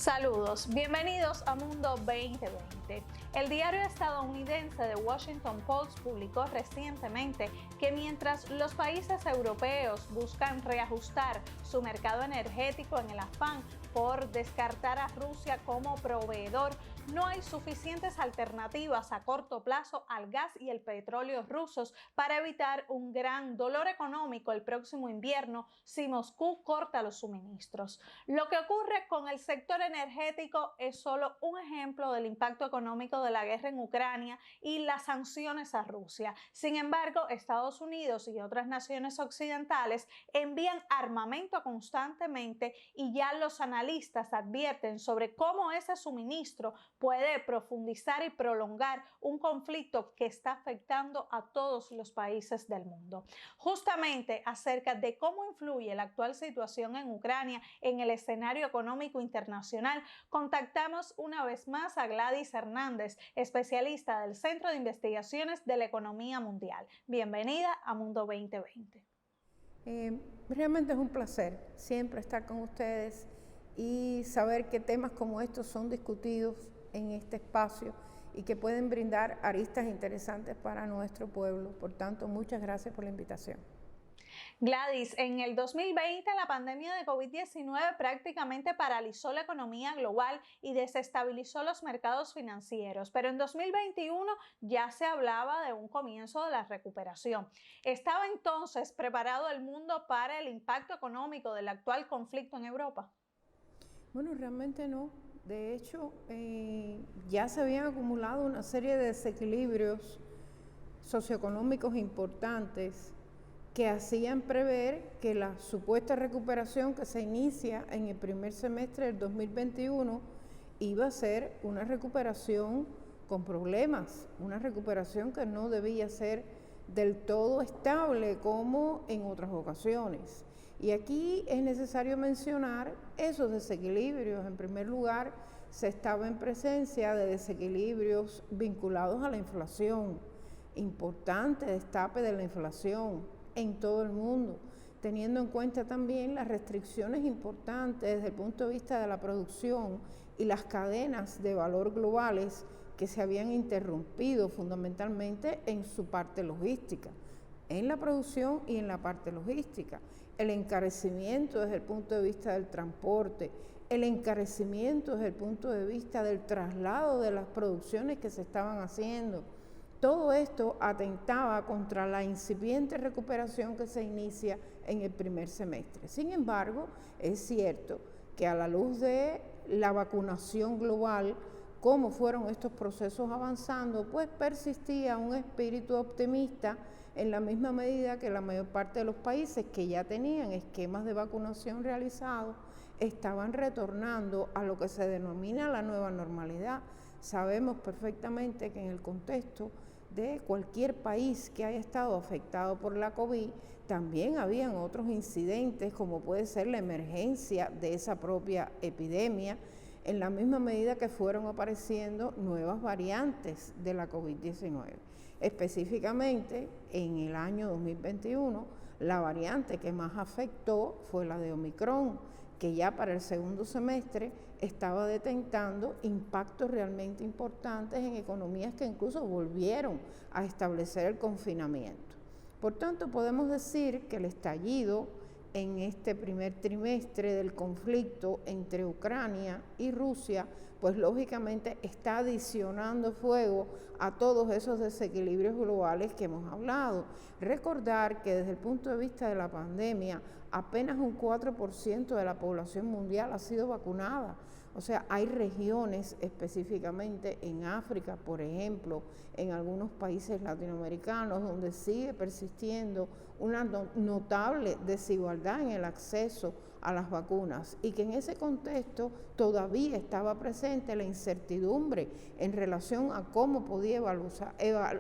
Saludos, bienvenidos a Mundo 2020. El diario estadounidense The Washington Post publicó recientemente que mientras los países europeos buscan reajustar su mercado energético en el afán por descartar a Rusia como proveedor, no hay suficientes alternativas a corto plazo al gas y el petróleo rusos para evitar un gran dolor económico el próximo invierno si Moscú corta los suministros. Lo que ocurre con el sector energético es solo un ejemplo del impacto económico de la guerra en Ucrania y las sanciones a Rusia. Sin embargo, Estados Unidos y otras naciones occidentales envían armamento constantemente y ya los analistas advierten sobre cómo ese suministro puede profundizar y prolongar un conflicto que está afectando a todos los países del mundo. Justamente acerca de cómo influye la actual situación en Ucrania en el escenario económico internacional, contactamos una vez más a Gladys Hernández, especialista del Centro de Investigaciones de la Economía Mundial. Bienvenida a Mundo 2020. Realmente es un placer siempre estar con ustedes y saber que temas como estos son discutidos en este espacio y que pueden brindar aristas interesantes para nuestro pueblo. Por tanto, muchas gracias por la invitación. Gladys, en el 2020 la pandemia de COVID-19 prácticamente paralizó la economía global y desestabilizó los mercados financieros, pero en 2021 ya se hablaba de un comienzo de la recuperación. ¿Estaba entonces preparado el mundo para el impacto económico del actual conflicto en Europa? Bueno, realmente no. De hecho, ya se habían acumulado una serie de desequilibrios socioeconómicos importantes que hacían prever que la supuesta recuperación que se inicia en el primer semestre del 2021 iba a ser una recuperación con problemas, una recuperación que no debía ser del todo estable como en otras ocasiones. Y aquí es necesario mencionar esos desequilibrios. En primer lugar, se estaba en presencia de desequilibrios vinculados a la inflación, importante destape de la inflación en todo el mundo, teniendo en cuenta también las restricciones importantes desde el punto de vista de la producción y las cadenas de valor globales que se habían interrumpido fundamentalmente en su parte logística, en la producción y en la parte logística, el encarecimiento desde el punto de vista del transporte, el encarecimiento desde el punto de vista del traslado de las producciones que se estaban haciendo. Todo esto atentaba contra la incipiente recuperación que se inicia en el primer semestre. Sin embargo, es cierto que a la luz de la vacunación global, cómo fueron estos procesos avanzando, pues persistía un espíritu optimista en la misma medida que la mayor parte de los países que ya tenían esquemas de vacunación realizados estaban retornando a lo que se denomina la nueva normalidad. Sabemos perfectamente que en el contexto de cualquier país que haya estado afectado por la COVID, también habían otros incidentes como puede ser la emergencia de esa propia epidemia, en la misma medida que fueron apareciendo nuevas variantes de la COVID-19. Específicamente, en el año 2021, la variante que más afectó fue la de Omicron, que ya para el segundo semestre estaba detectando impactos realmente importantes en economías que incluso volvieron a establecer el confinamiento. Por tanto, podemos decir que el estallido en este primer trimestre del conflicto entre Ucrania y Rusia, pues lógicamente está adicionando fuego a todos esos desequilibrios globales que hemos hablado. Recordar que desde el punto de vista de la pandemia, apenas un 4% de la población mundial ha sido vacunada. O sea, hay regiones específicamente en África, por ejemplo, en algunos países latinoamericanos, donde sigue persistiendo una notable desigualdad en el acceso a las vacunas y que en ese contexto todavía estaba presente la incertidumbre en relación a cómo podía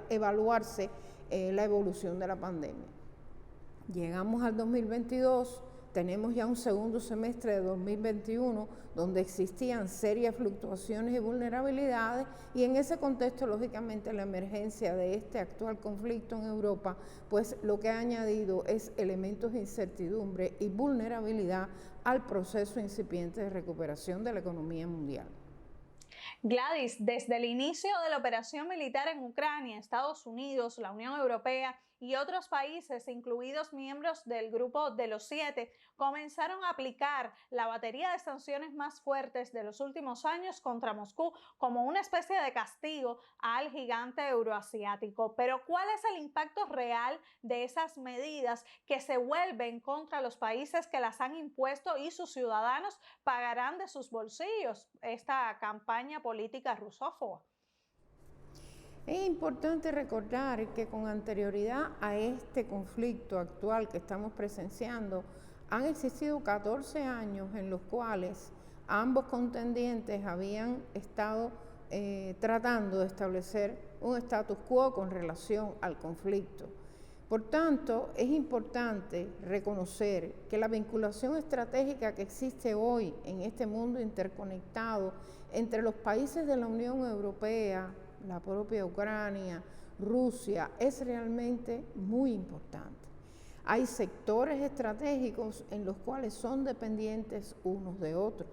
evaluarse la evolución de la pandemia. Llegamos al 2022 tenemos ya un segundo semestre de 2021 donde existían serias fluctuaciones y vulnerabilidades, y en ese contexto, lógicamente, la emergencia de este actual conflicto en Europa, pues lo que ha añadido es elementos de incertidumbre y vulnerabilidad al proceso incipiente de recuperación de la economía mundial. Gladys, desde el inicio de la operación militar en Ucrania, Estados Unidos, la Unión Europea y otros países, incluidos miembros del Grupo de los Siete, comenzaron a aplicar la batería de sanciones más fuertes de los últimos años contra Moscú como una especie de castigo al gigante euroasiático. Pero ¿cuál es el impacto real de esas medidas que se vuelven contra los países que las han impuesto, y sus ciudadanos pagarán de sus bolsillos esta campaña política rusófoba? Es importante recordar que con anterioridad a este conflicto actual que estamos presenciando, han existido 14 años en los cuales ambos contendientes habían estado tratando de establecer un status quo con relación al conflicto. Por tanto, es importante reconocer que la vinculación estratégica que existe hoy en este mundo interconectado entre los países de la Unión Europea, la propia Ucrania, Rusia, es realmente muy importante. Hay sectores estratégicos en los cuales son dependientes unos de otros.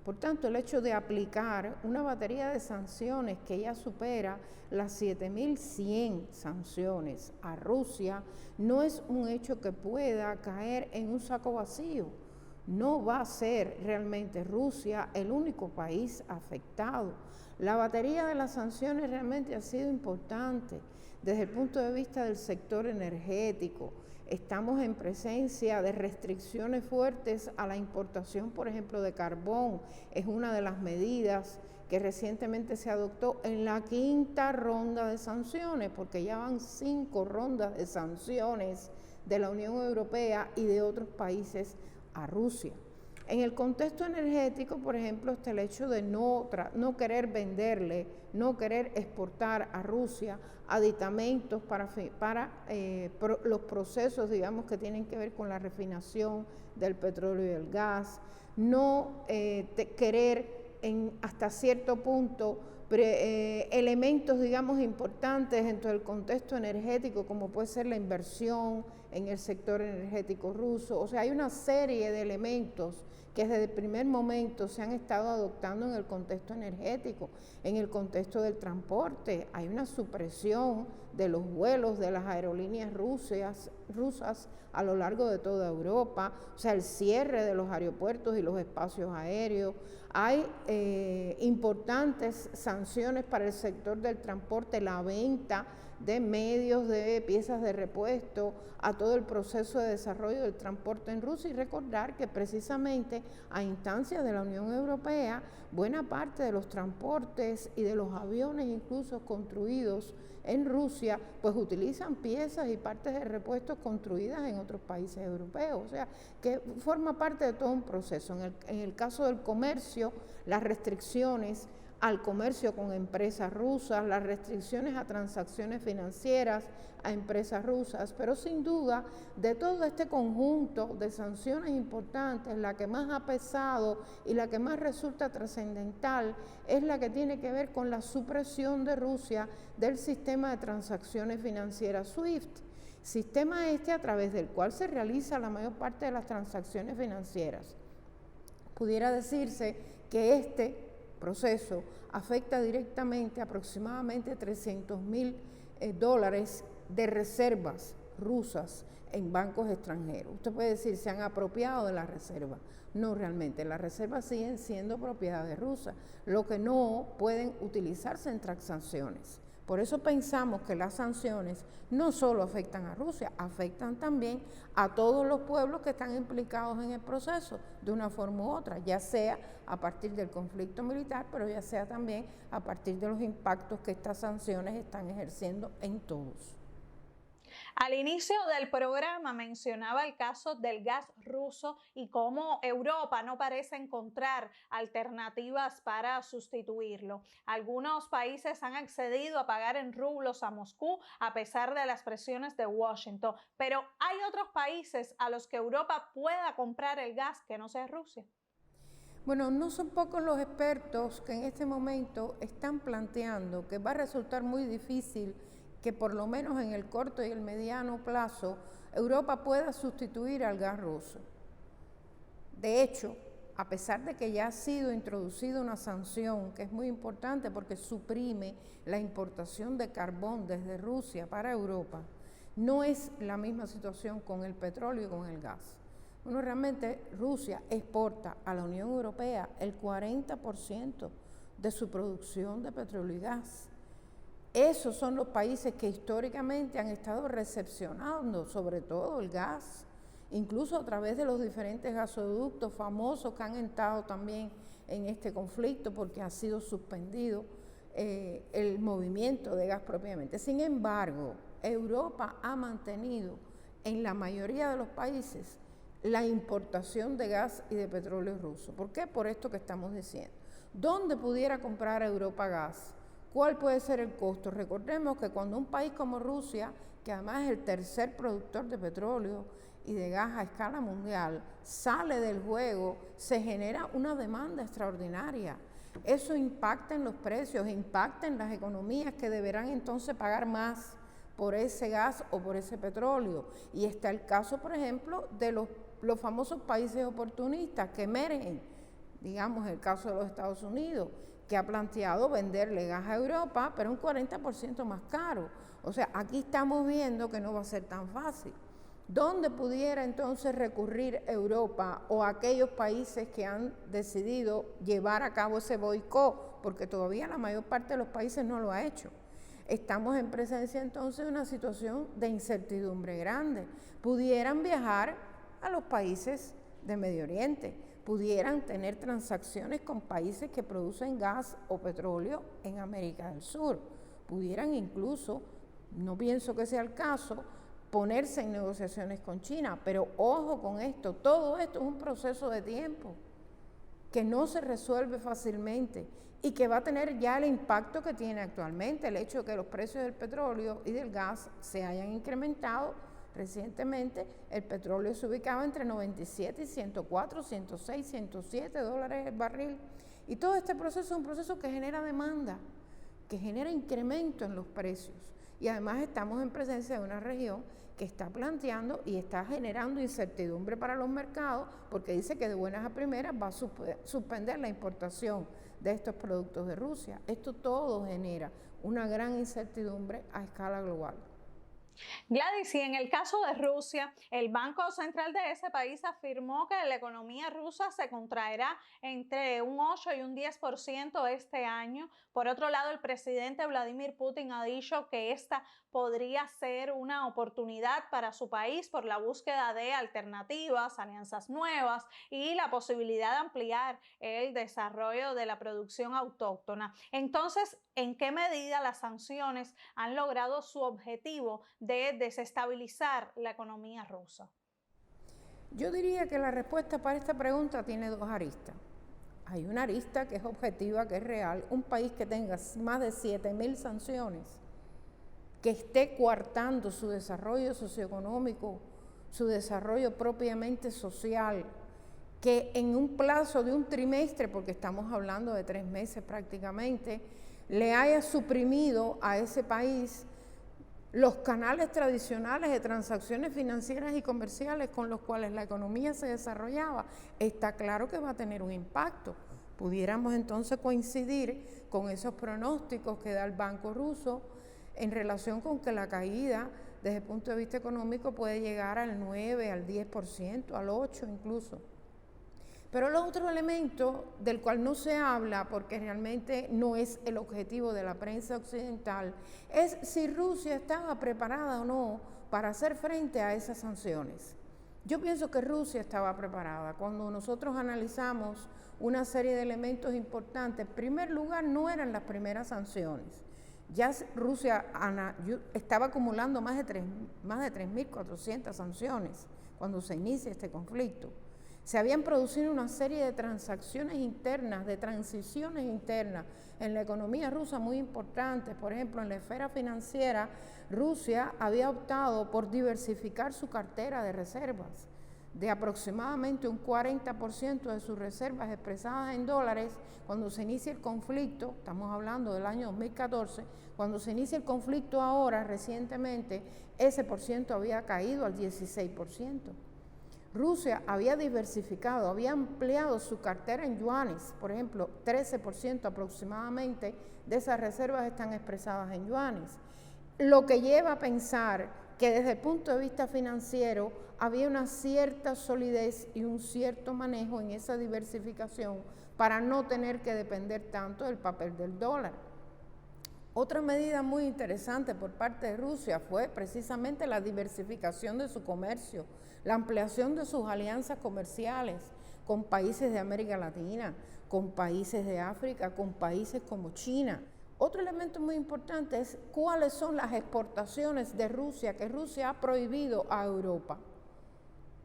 Por tanto, el hecho de aplicar una batería de sanciones que ya supera las 7.100 sanciones a Rusia no es un hecho que pueda caer en un saco vacío. No va a ser realmente Rusia el único país afectado. La batería de las sanciones realmente ha sido importante desde el punto de vista del sector energético. Estamos en presencia de restricciones fuertes a la importación, por ejemplo, de carbón. Es una de las medidas que recientemente se adoptó en la 5ª ronda de sanciones, porque ya van 5 rondas de sanciones de la Unión Europea y de otros países a Rusia. En el contexto energético, por ejemplo, está el hecho de no querer venderle, no querer exportar a Rusia aditamentos para los procesos, digamos, que tienen que ver con la refinación del petróleo y el gas, no querer hasta cierto punto elementos, digamos, importantes dentro del contexto energético, como puede ser la inversión en el sector energético ruso. O sea, hay una serie de elementos que desde el primer momento se han estado adoptando en el contexto energético. En el contexto del transporte hay una supresión de los vuelos de las aerolíneas rusas a lo largo de toda Europa, o sea, el cierre de los aeropuertos y los espacios aéreos. Hay importantes sanciones para el sector del transporte, la venta de medios, de piezas de repuesto, a todo el proceso de desarrollo del transporte en Rusia, y recordar que precisamente a instancias de la Unión Europea, buena parte de los transportes y de los aviones incluso construidos en Rusia, pues utilizan piezas y partes de repuestos construidas en otros países europeos, o sea, que forma parte de todo un proceso. En el caso del comercio, las restricciones al comercio con empresas rusas, las restricciones a transacciones financieras a empresas rusas, pero sin duda de todo este conjunto de sanciones importantes, la que más ha pesado y la que más resulta trascendental es la que tiene que ver con la supresión de Rusia del sistema de transacciones financieras SWIFT, sistema a través del cual se realiza la mayor parte de las transacciones financieras. Pudiera decirse que este proceso afecta directamente aproximadamente $300.000 de reservas rusas en bancos extranjeros. Usted puede decir, se han apropiado de las reservas. No, realmente, las reservas siguen siendo propiedades rusas, lo que no pueden utilizarse en transacciones. Por eso pensamos que las sanciones no solo afectan a Rusia, afectan también a todos los pueblos que están implicados en el proceso de una forma u otra, ya sea a partir del conflicto militar, pero ya sea también a partir de los impactos que estas sanciones están ejerciendo en todos. Al inicio del programa mencionaba el caso del gas ruso y cómo Europa no parece encontrar alternativas para sustituirlo. Algunos países han accedido a pagar en rublos a Moscú a pesar de las presiones de Washington, pero hay otros países a los que Europa pueda comprar el gas que no sea Rusia. Bueno, no son pocos los expertos que en este momento están planteando que va a resultar muy difícil que por lo menos en el corto y el mediano plazo Europa pueda sustituir al gas ruso. De hecho, a pesar de que ya ha sido introducida una sanción que es muy importante porque suprime la importación de carbón desde Rusia para Europa, no es la misma situación con el petróleo y con el gas. Bueno, realmente Rusia exporta a la Unión Europea el 40% de su producción de petróleo y gas. Esos son los países que históricamente han estado recepcionando sobre todo el gas, incluso a través de los diferentes gasoductos famosos que han entrado también en este conflicto porque ha sido suspendido el movimiento de gas propiamente. Sin embargo, Europa ha mantenido en la mayoría de los países la importación de gas y de petróleo ruso. ¿Por qué? Por esto que estamos diciendo. ¿Dónde pudiera comprar Europa gas? ¿Cuál puede ser el costo? Recordemos que cuando un país como Rusia, que además es el tercer productor de petróleo y de gas a escala mundial, sale del juego, se genera una demanda extraordinaria. Eso impacta en los precios, impacta en las economías que deberán entonces pagar más por ese gas o por ese petróleo. Y está el caso, por ejemplo, de los famosos países oportunistas que emergen, digamos el caso de los Estados Unidos, que ha planteado venderle gas a Europa, pero un 40% más caro. O sea, aquí estamos viendo que no va a ser tan fácil. ¿Dónde pudiera entonces recurrir Europa o aquellos países que han decidido llevar a cabo ese boicot? Porque todavía la mayor parte de los países no lo ha hecho. Estamos en presencia entonces de una situación de incertidumbre grande. Pudieran viajar a los países de Medio Oriente, pudieran tener transacciones con países que producen gas o petróleo en América del Sur, pudieran incluso, no pienso que sea el caso, ponerse en negociaciones con China, pero ojo con esto, todo esto es un proceso de tiempo que no se resuelve fácilmente y que va a tener ya el impacto que tiene actualmente, el hecho de que los precios del petróleo y del gas se hayan incrementado. Recientemente el petróleo se ubicaba entre 97 y 104, 106, 107 dólares el barril. Y todo este proceso es un proceso que genera demanda, que genera incremento en los precios. Y además estamos en presencia de una región que está planteando y está generando incertidumbre para los mercados porque dice que de buenas a primeras va a suspender la importación de estos productos de Rusia. Esto todo genera una gran incertidumbre a escala global. Gladys, y en el caso de Rusia, el Banco Central de ese país afirmó que la economía rusa se contraerá entre un 8 y un 10% este año. Por otro lado, el presidente Vladimir Putin ha dicho que esta podría ser una oportunidad para su país por la búsqueda de alternativas, alianzas nuevas y la posibilidad de ampliar el desarrollo de la producción autóctona. Entonces, ¿en qué medida las sanciones han logrado su objetivo de desestabilizar la economía rusa? Yo diría que la respuesta para esta pregunta tiene dos aristas. Hay una arista que es objetiva, que es real. Un país que tenga más de 7.000 sanciones, que esté coartando su desarrollo socioeconómico, su desarrollo propiamente social, que en un plazo de un trimestre, porque estamos hablando de 3 meses prácticamente, le haya suprimido a ese país los canales tradicionales de transacciones financieras y comerciales con los cuales la economía se desarrollaba, está claro que va a tener un impacto. Pudiéramos entonces coincidir con esos pronósticos que da el Banco Ruso en relación con que la caída desde el punto de vista económico puede llegar al 9, al 10%, al 8% incluso. Pero el otro elemento del cual no se habla, porque realmente no es el objetivo de la prensa occidental, es si Rusia estaba preparada o no para hacer frente a esas sanciones. Yo pienso que Rusia estaba preparada. Cuando nosotros analizamos una serie de elementos importantes, en primer lugar, no eran las primeras sanciones. Ya Rusia estaba acumulando más de 3.400 sanciones cuando se inicia este conflicto. Se habían producido una serie de transacciones internas, de transiciones internas en la economía rusa muy importantes. Por ejemplo, en la esfera financiera, Rusia había optado por diversificar su cartera de reservas, de aproximadamente un 40% de sus reservas expresadas en dólares. Cuando se inicia el conflicto, estamos hablando del año 2014, cuando se inicia el conflicto ahora, recientemente, ese porciento había caído al 16%. Rusia había diversificado, había ampliado su cartera en yuanes, por ejemplo, 13% aproximadamente de esas reservas están expresadas en yuanes, lo que lleva a pensar que desde el punto de vista financiero había una cierta solidez y un cierto manejo en esa diversificación para no tener que depender tanto del papel del dólar. Otra medida muy interesante por parte de Rusia fue precisamente la diversificación de su comercio, la ampliación de sus alianzas comerciales con países de América Latina, con países de África, con países como China. Otro elemento muy importante es cuáles son las exportaciones de Rusia que Rusia ha prohibido a Europa.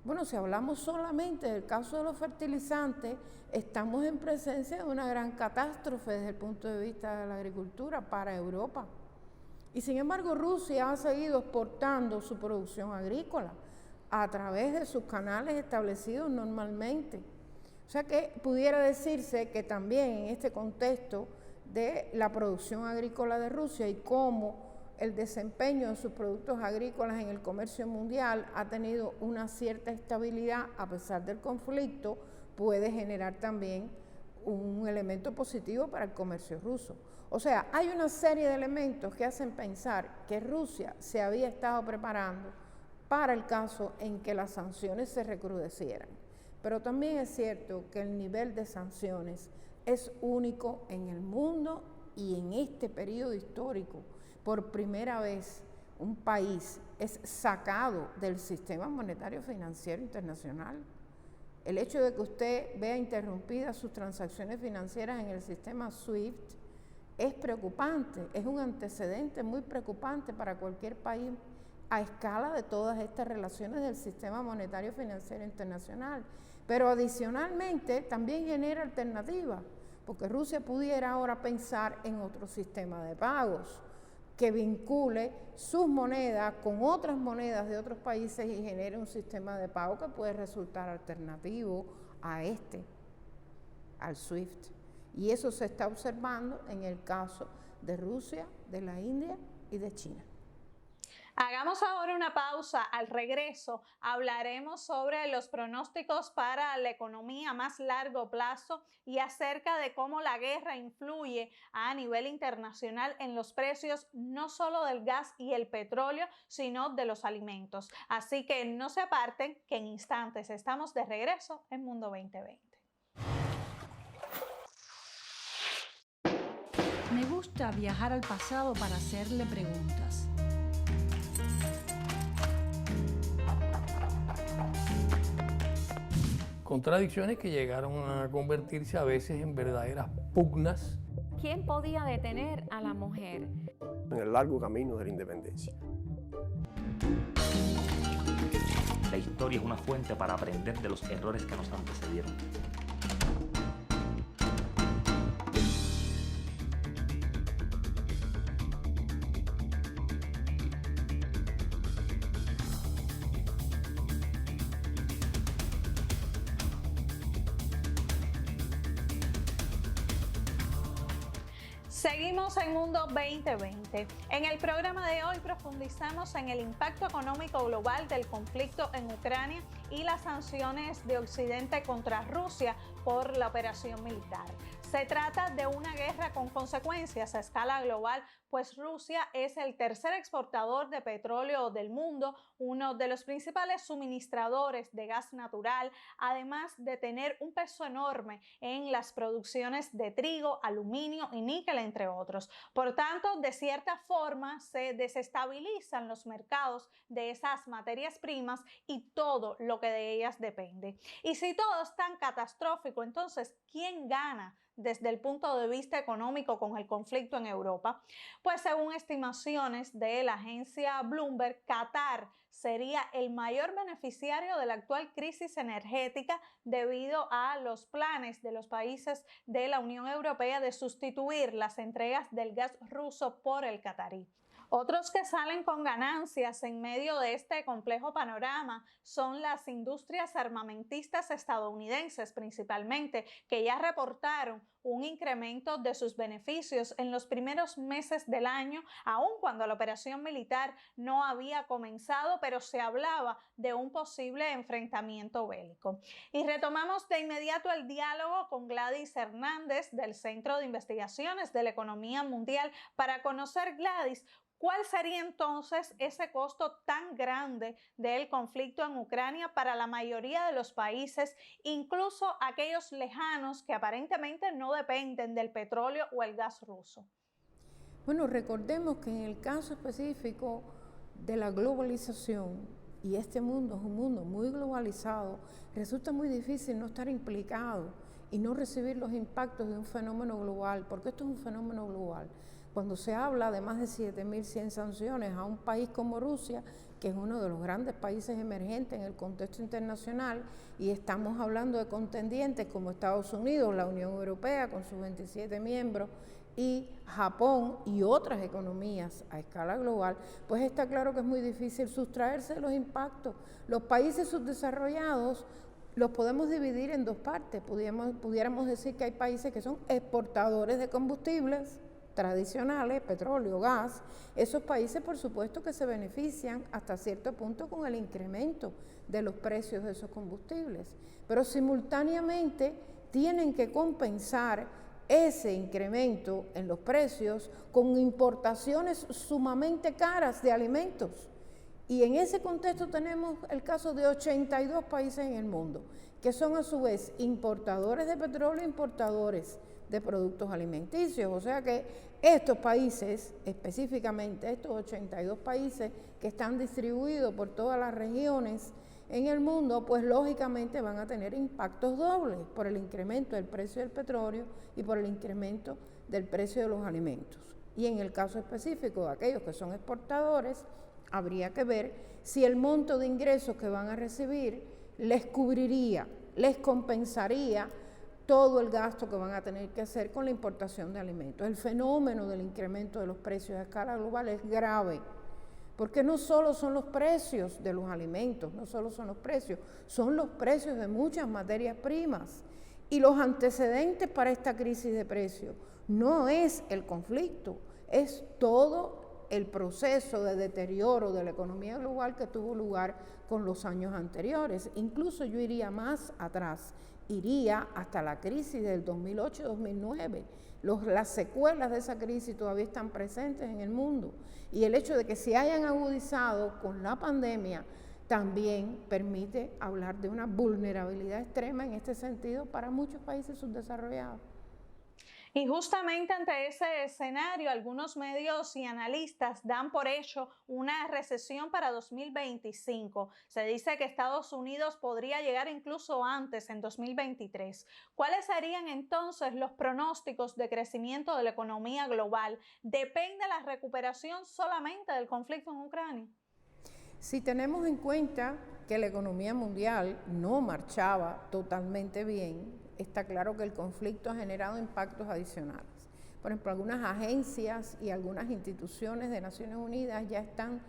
Bueno, si hablamos solamente del caso de los fertilizantes, estamos en presencia de una gran catástrofe desde el punto de vista de la agricultura para Europa. Y sin embargo, Rusia ha seguido exportando su producción agrícola a través de sus canales establecidos normalmente. O sea que pudiera decirse que también en este contexto de la producción agrícola de Rusia y cómo el desempeño de sus productos agrícolas en el comercio mundial ha tenido una cierta estabilidad a pesar del conflicto, puede generar también un elemento positivo para el comercio ruso. O sea, hay una serie de elementos que hacen pensar que Rusia se había estado preparando para el caso en que las sanciones se recrudecieran. Pero también es cierto que el nivel de sanciones es único en el mundo y en este periodo histórico. Por primera vez, un país es sacado del sistema monetario financiero internacional. El hecho de que usted vea interrumpidas sus transacciones financieras en el sistema SWIFT es preocupante, es un antecedente muy preocupante para cualquier país a escala de todas estas relaciones del sistema monetario financiero internacional. Pero adicionalmente también genera alternativas, porque Rusia pudiera ahora pensar en otro sistema de pagos que vincule sus monedas con otras monedas de otros países y genere un sistema de pago que puede resultar alternativo a al SWIFT. Y eso se está observando en el caso de Rusia, de la India y de China. Hagamos ahora una pausa. Al regreso hablaremos sobre los pronósticos para la economía a más largo plazo y acerca de cómo la guerra influye a nivel internacional en los precios no solo del gas y el petróleo, sino de los alimentos. Así que no se aparten, que en instantes estamos de regreso en Mundo 2020. Me gusta viajar al pasado para hacerle preguntas. Contradicciones que llegaron a convertirse a veces en verdaderas pugnas. ¿Quién podía detener a la mujer en el largo camino de la independencia? La historia es una fuente para aprender de los errores que nos antecedieron. Seguimos en Mundo 2020. En el programa de hoy profundizamos en el impacto económico global del conflicto en Ucrania y las sanciones de Occidente contra Rusia por la operación militar. Se trata de una guerra con consecuencias a escala global, pues Rusia es el tercer exportador de petróleo del mundo, uno de los principales suministradores de gas natural, además de tener un peso enorme en las producciones de trigo, aluminio y níquel, entre otros. Por tanto, de cierta forma, se desestabilizan los mercados de esas materias primas y todo lo que de ellas depende. Y si todo es tan catastrófico económico. Entonces, ¿quién gana desde el punto de vista económico con el conflicto en Europa? Pues según estimaciones de la agencia Bloomberg, Qatar sería el mayor beneficiario de la actual crisis energética debido a los planes de los países de la Unión Europea de sustituir las entregas del gas ruso por el qatarí. Otros que salen con ganancias en medio de este complejo panorama son las industrias armamentistas estadounidenses principalmente, que ya reportaron un incremento de sus beneficios en los primeros meses del año, aun cuando la operación militar no había comenzado, pero se hablaba de un posible enfrentamiento bélico. Y retomamos de inmediato el diálogo con Gladys Hernández del Centro de Investigaciones de la Economía Mundial para conocer, Gladys, ¿cuál sería entonces ese costo tan grande del conflicto en Ucrania para la mayoría de los países, incluso aquellos lejanos que aparentemente no dependen del petróleo o el gas ruso? Bueno, recordemos que en el caso específico de la globalización, y este mundo es un mundo muy globalizado, resulta muy difícil no estar implicado y no recibir los impactos de un fenómeno global, porque esto es un fenómeno global. Cuando se habla de más de 7.100 sanciones a un país como Rusia, que es uno de los grandes países emergentes en el contexto internacional, y estamos hablando de contendientes como Estados Unidos, la Unión Europea con sus 27 miembros, y Japón y otras economías a escala global, pues está claro que es muy difícil sustraerse de los impactos. Los países subdesarrollados los podemos dividir en dos partes. Pudiéramos decir que hay países que son exportadores de combustibles tradicionales, petróleo, gas. Esos países, por supuesto, que se benefician hasta cierto punto con el incremento de los precios de esos combustibles, pero simultáneamente tienen que compensar ese incremento en los precios con importaciones sumamente caras de alimentos. Y en ese contexto tenemos el caso de 82 países en el mundo, que son a su vez importadores de petróleo, importadores de productos alimenticios. O sea que estos países, específicamente estos 82 países que están distribuidos por todas las regiones en el mundo, pues lógicamente van a tener impactos dobles por el incremento del precio del petróleo y por el incremento del precio de los alimentos. Y en el caso específico de aquellos que son exportadores, habría que ver si el monto de ingresos que van a recibir les cubriría, les compensaría todo el gasto que van a tener que hacer con la importación de alimentos. El fenómeno del incremento de los precios a escala global es grave, porque no solo son los precios de los alimentos, no solo son los precios de muchas materias primas. Y los antecedentes para esta crisis de precios no es el conflicto, es todo el proceso de deterioro de la economía global que tuvo lugar con los años anteriores. Incluso yo iría más atrás, iría hasta la crisis del 2008-2009. Las secuelas de esa crisis todavía están presentes en el mundo, y el hecho de que se hayan agudizado con la pandemia también permite hablar de una vulnerabilidad extrema en este sentido para muchos países subdesarrollados. Y justamente ante ese escenario, algunos medios y analistas dan por hecho una recesión para 2025. Se dice que Estados Unidos podría llegar incluso antes, en 2023. ¿Cuáles serían entonces los pronósticos de crecimiento de la economía global? ¿Depende la recuperación solamente del conflicto en Ucrania? Si tenemos en cuenta que la economía mundial no marchaba totalmente bien, está claro que el conflicto ha generado impactos adicionales. Por ejemplo, algunas agencias y algunas instituciones de Naciones Unidas ya están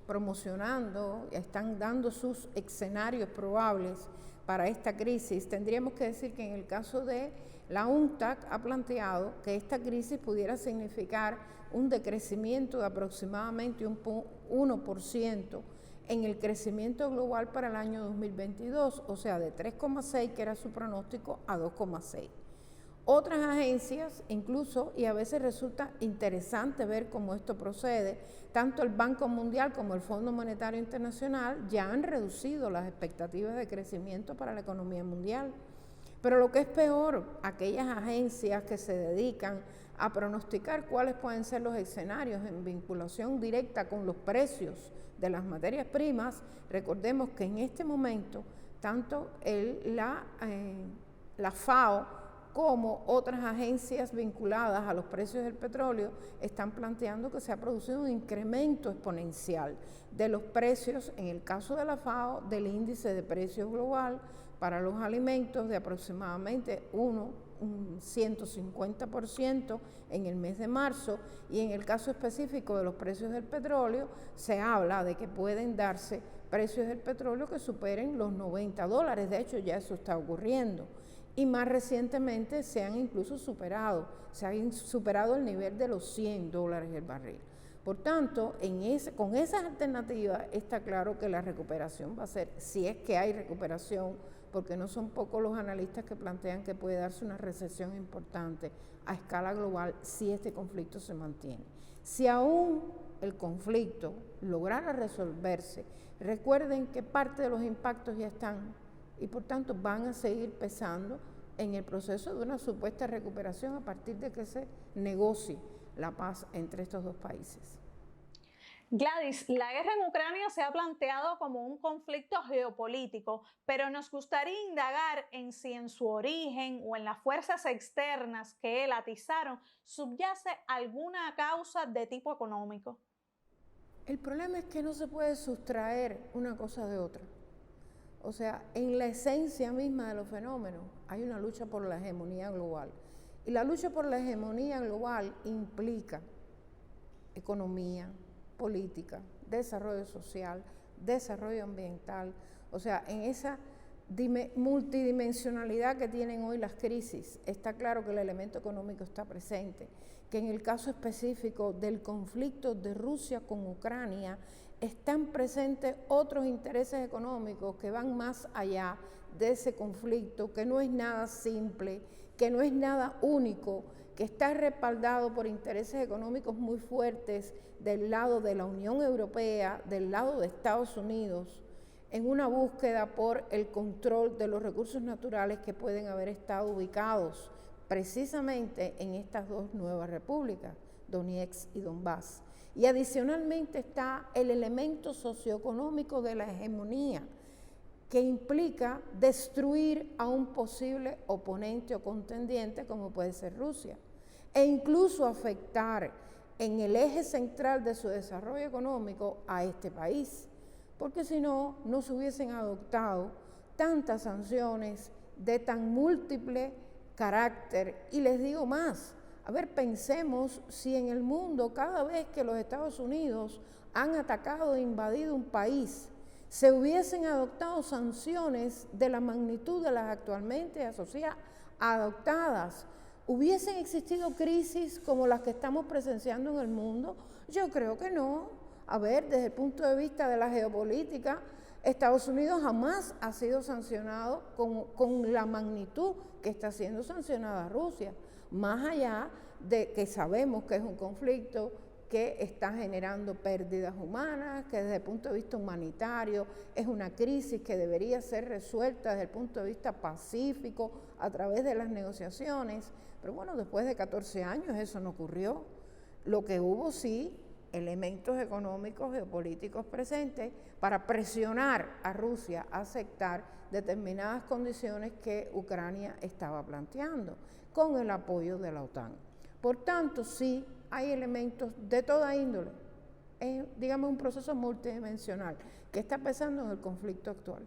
promocionando, están dando sus escenarios probables para esta crisis. Tendríamos que decir que en el caso de la UNCTAD ha planteado que esta crisis pudiera significar un decrecimiento de aproximadamente un 1% en el crecimiento global para el año 2022, o sea, de 3,6, que era su pronóstico, a 2,6. Otras agencias incluso, y a veces resulta interesante ver cómo esto procede, tanto el Banco Mundial como el Fondo Monetario Internacional ya han reducido las expectativas de crecimiento para la economía mundial. Pero lo que es peor, aquellas agencias que se dedican a pronosticar cuáles pueden ser los escenarios en vinculación directa con los precios de las materias primas, recordemos que en este momento tanto la FAO como otras agencias vinculadas a los precios del petróleo están planteando que se ha producido un incremento exponencial de los precios, en el caso de la FAO, del índice de precios global para los alimentos de aproximadamente un 150% en el mes de marzo, y en el caso específico de los precios del petróleo se habla de que pueden darse precios del petróleo que superen los $90. De hecho, ya eso está ocurriendo. Y más recientemente se han incluso superado el nivel de los $100 el barril. Por tanto, con esas alternativas está claro que la recuperación va a ser, si es que hay recuperación, porque no son pocos los analistas que plantean que puede darse una recesión importante a escala global si este conflicto se mantiene. Si aún el conflicto lograra resolverse, recuerden que parte de los impactos ya están y por tanto van a seguir pesando en el proceso de una supuesta recuperación a partir de que se negocie la paz entre estos dos países. Gladys, la guerra en Ucrania se ha planteado como un conflicto geopolítico, pero nos gustaría indagar en si en su origen o en las fuerzas externas que él atizaron subyace alguna causa de tipo económico. El problema es que no se puede sustraer una cosa de otra. O sea, en la esencia misma de los fenómenos hay una lucha por la hegemonía global. Y la lucha por la hegemonía global implica economía, política, desarrollo social, desarrollo ambiental. O sea, en esa multidimensionalidad que tienen hoy las crisis, está claro que el elemento económico está presente, que en el caso específico del conflicto de Rusia con Ucrania, están presentes otros intereses económicos que van más allá de ese conflicto, que no es nada simple, que no es nada único, que está respaldado por intereses económicos muy fuertes del lado de la Unión Europea, del lado de Estados Unidos, en una búsqueda por el control de los recursos naturales que pueden haber estado ubicados precisamente en estas dos nuevas repúblicas, Donetsk y Donbass. Y adicionalmente está el elemento socioeconómico de la hegemonía, que implica destruir a un posible oponente o contendiente como puede ser Rusia, e incluso afectar en el eje central de su desarrollo económico a este país, porque si no, no se hubiesen adoptado tantas sanciones de tan múltiple carácter. Y les digo más, a ver, pensemos si en el mundo cada vez que los Estados Unidos han atacado e invadido un país, se hubiesen adoptado sanciones de la magnitud de las actualmente adoptadas, ¿hubiesen existido crisis como las que estamos presenciando en el mundo? Yo creo que no. A ver, desde el punto de vista de la geopolítica, Estados Unidos jamás ha sido sancionado con la magnitud que está siendo sancionada Rusia, más allá de que sabemos que es un conflicto que está generando pérdidas humanas, que desde el punto de vista humanitario es una crisis que debería ser resuelta desde el punto de vista pacífico a través de las negociaciones. Pero bueno, después de 14 años eso no ocurrió. Lo que hubo sí, elementos económicos, geopolíticos presentes para presionar a Rusia a aceptar determinadas condiciones que Ucrania estaba planteando con el apoyo de la OTAN. Por tanto, sí hay elementos de toda índole, digamos un proceso multidimensional que está pesando en el conflicto actual.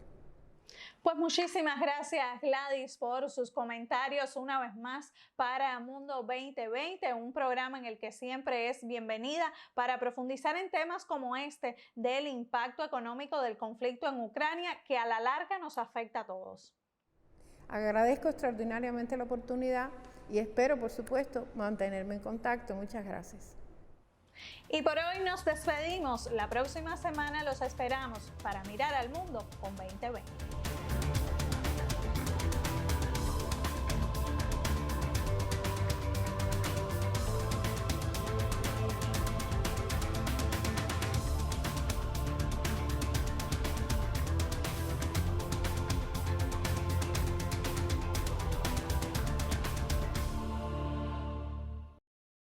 Pues muchísimas gracias, Gladys, por sus comentarios una vez más para Mundo 2020, un programa en el que siempre es bienvenida para profundizar en temas como este del impacto económico del conflicto en Ucrania, que a la larga nos afecta a todos. Agradezco extraordinariamente la oportunidad y espero, por supuesto, mantenerme en contacto. Muchas gracias. Y por hoy nos despedimos. La próxima semana los esperamos para mirar al mundo con 2020.